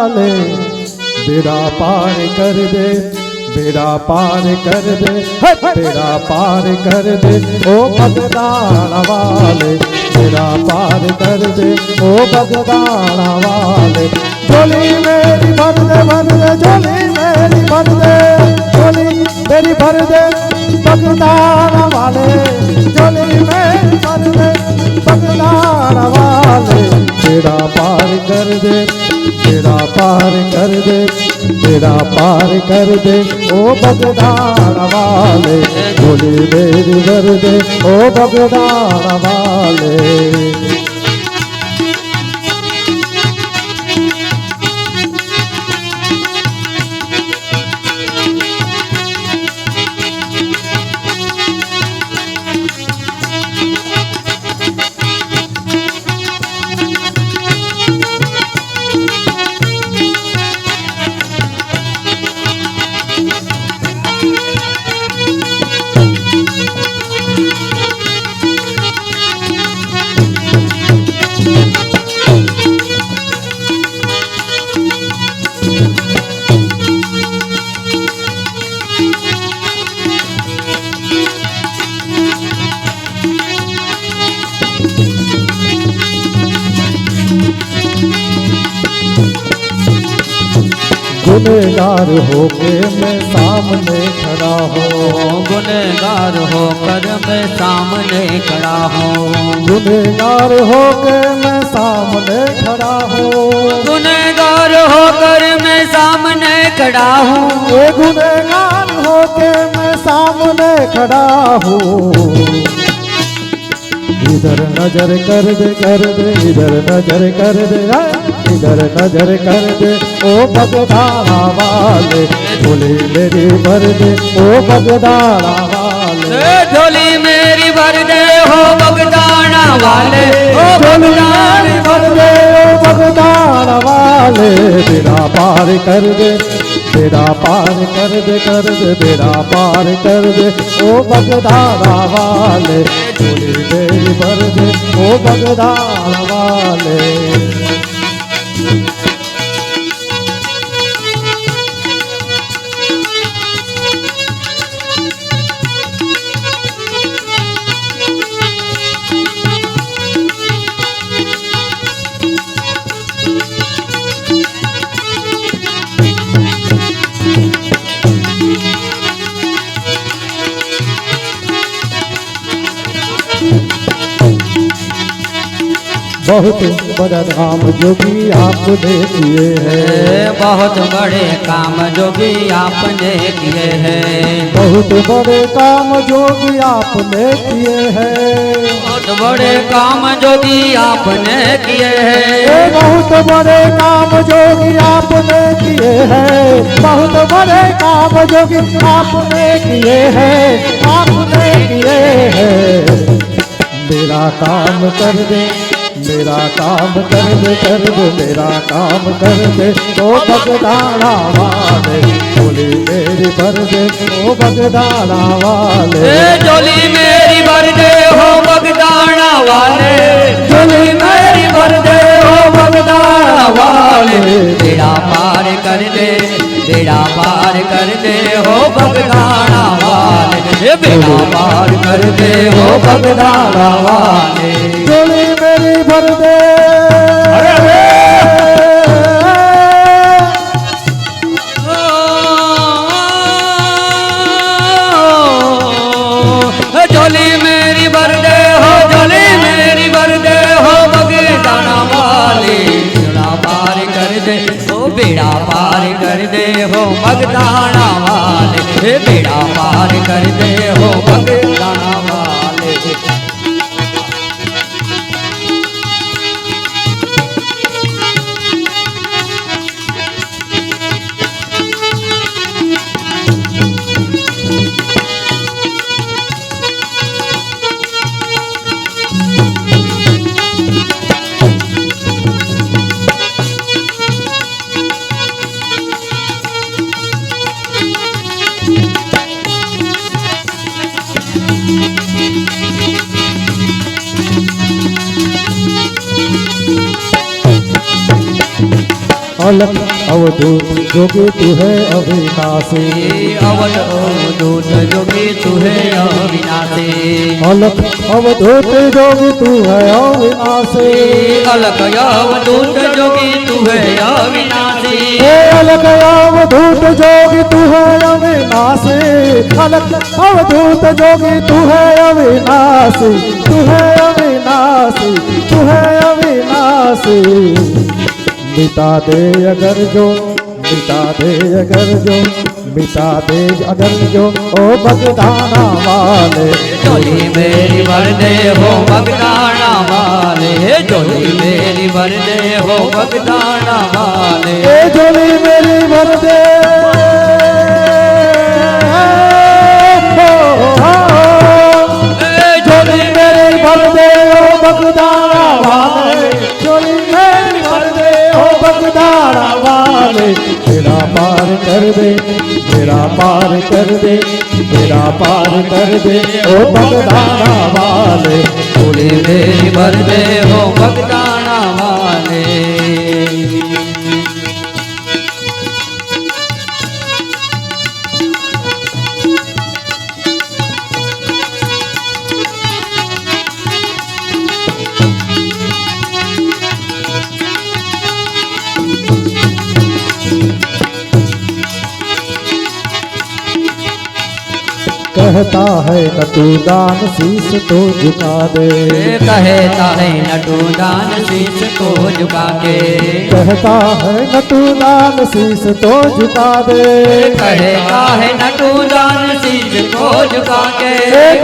वाले बेड़ा पार कर दे, बेड़ा पार कर दे, बेड़ा पार कर दे ओ बगदाना वाले, बेड़ा पार कर दे ओ बगदाना वाले। झोली मेरी भर दे, भर दे झोली मेरी भर दे, झोली मेरी भर दे बगदाना वाले, झोली मेरी भर दे बगदाना वाले। बेड़ा पार कर दे, बेड़ा पार कर दे, बेड़ा पार कर दे ओ बगदाना वाले, झोली मेरी भर दे ओ बगदाना वाले। गुनहगार होके मैं सामने खड़ा हूँ, गुनहगार होकर मैं सामने खड़ा हूँ, गुनहगार होके मैं सामने खड़ा हूँ, गुनहगार होकर मैं सामने खड़ा हूँ, गुनहगार होके मैं सामने खड़ा हूँ। इधर नजर कर दे, कर दे इधर नजर कर दे, इधर नजर कर दे ओ बगदाना वाले, झोली मेरी भर दे ओ बगदाना वाले, झोली मेरी भर दे हो बगदाना वाले, ओ झोली भर दे ओ बगदाना वाले। बेड़ा पार कर दे, बेड़ा पार कर दे, कर दे बेड़ा पार कर दे ओ बगदाना वाले, झोली मेरी भर दे ओ बगदाना वाले। बहुत बड़ा काम जो भी आपने किए हैं, बहुत बड़े काम जो भी आपने किए हैं, बहुत बड़े काम जो भी आपने किए हैं, बहुत बड़े काम जो भी आपने किए हैं, बहुत बड़े काम जो भी आपने किए हैं, बहुत बड़े काम जो भी आपने किए हैं, आपने किए हैं। मेरा काम कर दे, मेरा काम कर दे, कर दे मेरा काम कर दे ओ बगदाना वाले, झोली मेरी भर दे ओ बगदाना वाले, झोली मेरी भर दे हो बगदाना वाले, झोली मेरी भर दे हो बगदाना वाले। बेड़ा पार कर दे, बेड़ा पार कर दे हो बगदाना वाले, बेड़ा पार कर दे हो बगदाना वाले, झोली मेरी भर दे। झोली मेरी भर दे हो, झोली मेरी भर दे हो बगदाना वाले, बेड़ा पार कर दे हो, बेड़ा पार कर दे हो बगदाना वाले, बेड़ा पार कर दे हो बगदाना वाले। अलग अवधूत जोगी तू है अविनाशी, अवध अवधूत जोगी तू है अविनाशी, अलग अवधूत जोगी तू है अविनाशी, अलग अवधूत जोगी तू है अविनाशी, अलग अवधूत जोगी तू है अविनाशी, अलग अवधूत जोगी तू है अविनाशी, तू है अविनाशी, तू है अविनाशी। मिटा दे अगर जो, मिटा दे अगर जो, मिटा दे अगर जो ओ बगदाना वाले, झोली मेरी भर दे हो बगदाना वाले, झोली मेरी भर दे हो बगदाना वाले, ए झोली मेरी भर दे झोली मेरी भर दे ओ बगदाना वाले, झोली मेरी भर दे ओ बगदाना वाले। बेड़ा पार कर दे, बेड़ा पार कर दे, बेड़ा पार कर दे ओ बगदाना वाले, झोली मेरी भर दे हो बगदाना वाले। कहता है न तू दान शीश तो झुका दे, कहता है नटू दान शीश को झुका के, कहता है न तू दान शीश तो झुका दे, कहता है नटू दान शीश को झुका के,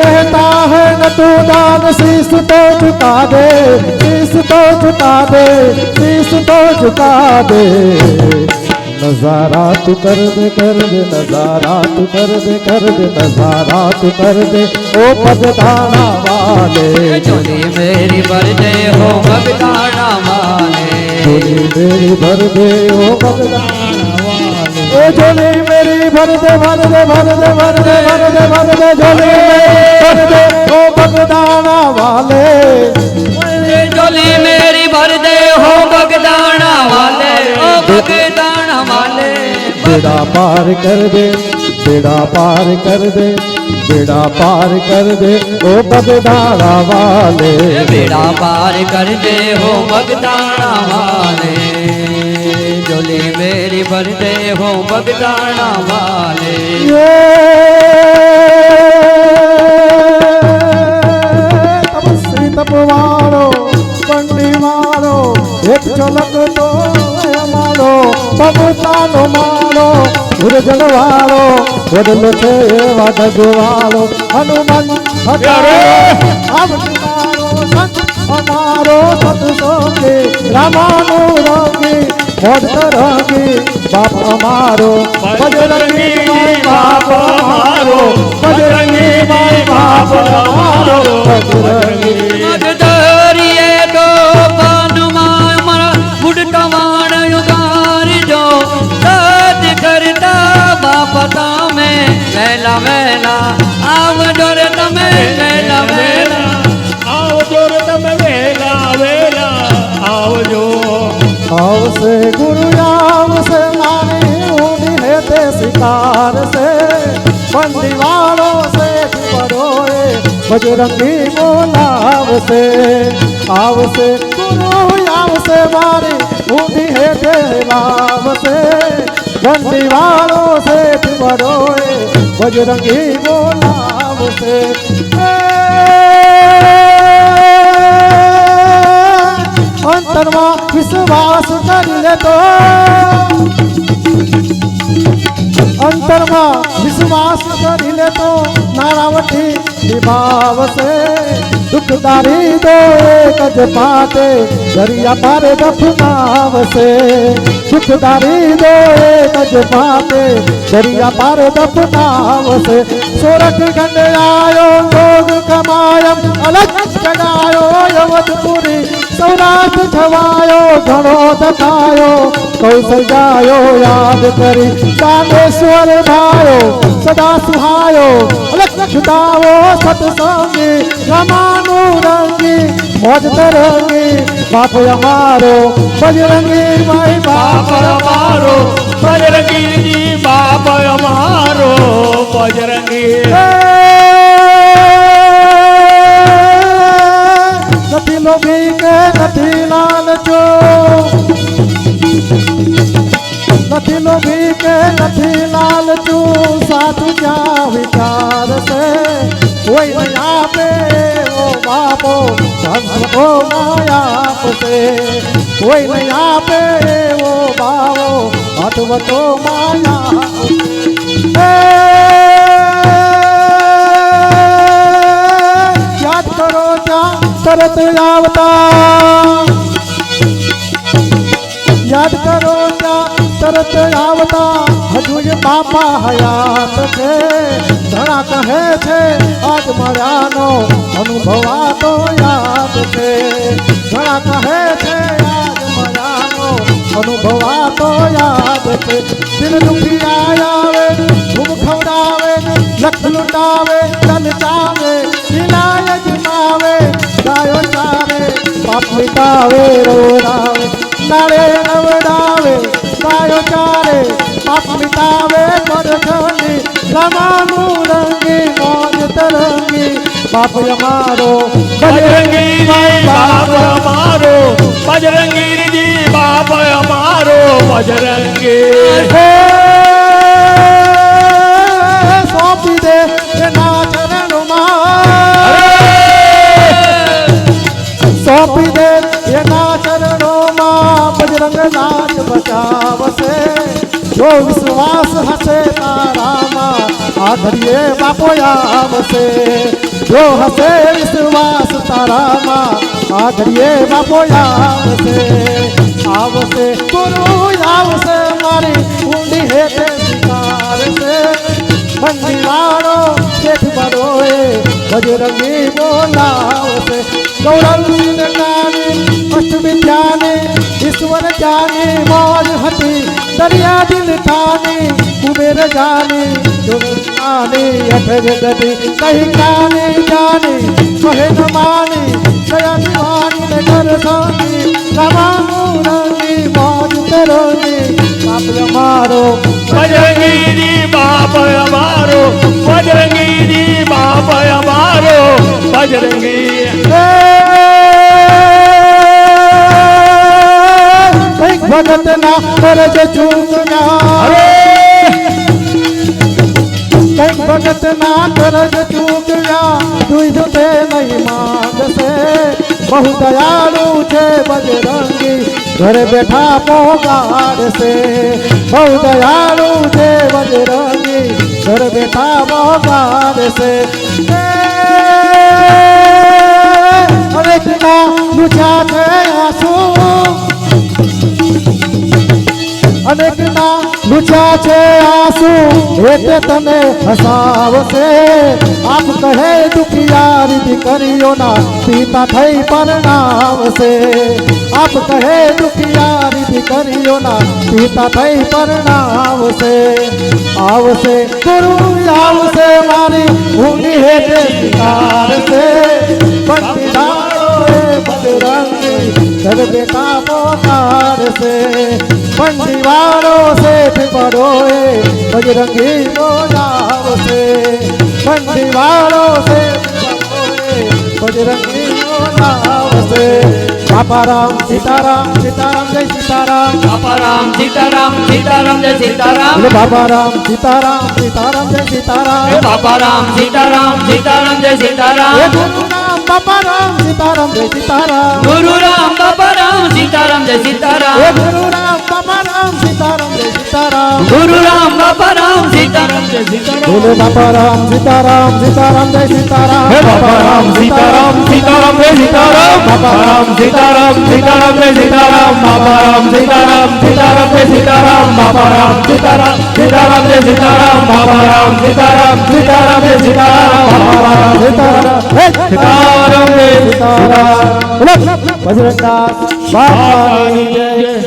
कहता है न तू दान शीश तो झुका दे, शीश तो झुका दे, शीश तो झुका दे। नजारा तू कर दे, कर दे नजारा तू कर दे, कर दे नजारा तू कर दे ओ बगदाना वाले, झोली मेरी भर दे हो बगदाना वाले, झोली मेरी भर दे ओ बगदाना वाले, ओ झोली मेरी भर दे, भर दे, भर दे, भर दे, भर दे, भर दे, झोली भर दे ओ बगदाना वाले, झोली मेरी भर दे हो बगदाना वाले, ओ बगदाना वाले। बेड़ा पार कर दे, बेड़ा पार कर दे, बेड़ा पार कर दे ओ बगदाना वाले, बेड़ा पार कर दे हो बगदाना वाले, झोली मेरी भर दे हो बगदाना वाले। ये तपस्वी तपवारो पंडी मारो, एक झलक तो मारो, पगतानो मारो, गुरजन वालो बदलो छे एवा जगवालो, हनुमान हजारो अब मारो संत हमारो सतसंगी, रामानुरंगी मोद तरंगी बाप हमारो, बजरंगी माई बाप हमारो, बजरंगी माई बाप हमारो, बजरंगी मगदरिये तो पानुमान मरा बुढ़तवान युगार जो साथ करता बापता में वेला वेला आव जोर तमे वेला वेला आओ जोर तमे वेला वेला आओ जो आवसे गुरु आवसे मानी ऊनी है ते शिकार से, बंदी वालों से परोए बजरंगी बोलाव से, आवसे गुरु आवसे मारी ऊनी है ते लाव से, बंदी वालों से परोए बजरंगी बोलाव से। अंतरमा विश्वास कर ले तो, अंतरमा विश्वास कर ले तो नारावटी विभाव से, दुखदारी दो एक पाते दरिया पार दफनाव से, दुखदारी दो एक पाते दरिया पार दफनाव से। सोरठ खंड आयो लोग कमायम अलग जगायो यवतपुरी, सौराष्ट्र छवायो घणो दखायो कौशल जायो याद करी, कामेश्वर भायो सदा सुहायो अलग रखदावो सतसंगी, रामानुरंगी मौज तरंगी बाप हमारो, बजरंगी माई बाप भी के નથી લાલચું સાચું ક્યાં વિચાર છે કોઈ નહીં આપે ઓ બાપો સંતો માયા આપશે કોઈ નહીં આપે ઓ બાવો અટવતો માયા આપશે યાદ કરો ત્યાં તરત આવતા યાદ કરો ત્યાં તરત આવતા હજુ બાપા હયાત છે ઘણા કહે છે આજ મળ્યાનો અનુભવ આ તો યાદ છે ઘણા કહે છે આજ મળ્યાનો અનુભવ આ તો યાદ છે દિલ દુખી આવે ખૂબ ખવડાવે લખ લૂંટાવે લલચાવે ખીલાય જમાવે ગાયો ચારે પાપ મિટાવે રોડાવે નાળે નવડાવે ગાયો ચારે પાપ મિટાવે પરખંડી રમાનું રંગી મોજ તરંગી બાપ અમારો બજરંગી બાપ અમારો બજરંગી જી બાપ અમારો બજરંગી હે સોંપી દે એના ચરણોમાં સોંપી દે એના ચરણોમાં બજરંગ નાચ બચાવશે જો વિશ્વાસ હશે તારામાં આ ઘડીએ બાપો આવશે જો હશે વિશ્વાસ તારામાં આ ઘડીએ બાપો આવશે આવશે ગુરુ આવશે મારી ઊંડી હેઠે સ્વીકારશે મંદિરાળો શેઠ બરોએ બજરંગી બોલાવશે ગૌરવ જ્ઞાની અષ્ટવિદ્યાની ઈશ્વર જાની મોજ હતી દરિયા દિલ ઠાની કુબેર જાની જોગની અઠગ ગતિ કઈ કાની જાની કહે ન માની દયા દિવાની ને ઘર સાની રમાનું રંગી મોજ તરંગી બાપ અમારો બજરંગી જી બાપ અમારો બજરંગી જી બાપ અમારો બજરંગી ભગત ના કરજ ચૂકના કઈક ભગત ના કરજ ચૂકવ્યા દુઈધ તે નહીં માંગશે બહુ દયાળુ છે બજરંગી ઘરે બેઠા પોગાડશે બહુ દયાળુ છે બજરંગી ઘરે બેઠા પોગાડશે અનેક ના લૂછ્યા છે આંસુ અનેક ના લૂછ્યા છે આંસુ એટલે તને હસાવશે આપ કહે દુખિયારી દીકરીઓના પિતા થઈ પરણાવશે આપ કહે દુખિયારી દીકરીઓના પિતા થઈ પરણાવશે આવશે ગુરુ આવશે મારી ઊંડી હેઠે સ્વીકારશે પંડિતાળો બજરંગી ઘર બેટા પોકારશે પંડીવાળો શેઠ બરોએ બજરંગી બોલાવશે પંડીવાળો શેઠ બરોએ બજરંગી બોલાવશે બાપારામ સીતારામ સીતારામ જય સીતારામ બાપારામ સીતારામ સીતારામ જય સીતારામ બાપારામ સીતારામ સીતારામ જય સીતારામ બાપારામ સીતારામ સીતારામ જય સીતારામ ગુરુરામ બાપારામ સીતારામ જય સીતારામ ગુરુ રામ બાપારામ સીતારામ જય સીતારામ ગુરુરામ બાપારામ સીતારામ જય સીતારામ ગુરુ રામ બાપારામ સીતારામ જય સીતારામ બોલો બાપારામ સીતારામ સીતારામ જય સીતારામ બાપારામ સીતારામ સીતારામ જય સીતારામ બાપારામ સીતારામ સીતારામ જય સીતારામ બાપારામ સીતારામ સીતારામ જય સીતારામ બાપારામ સીતારામ સીતારામ જય સીતારામ બાપારામ સીતારામ સીતારામ જય સીતારામ બાપારામ સીતારામ સીતારામ જય સીતારામ બજરંગદાસ બાપાની જય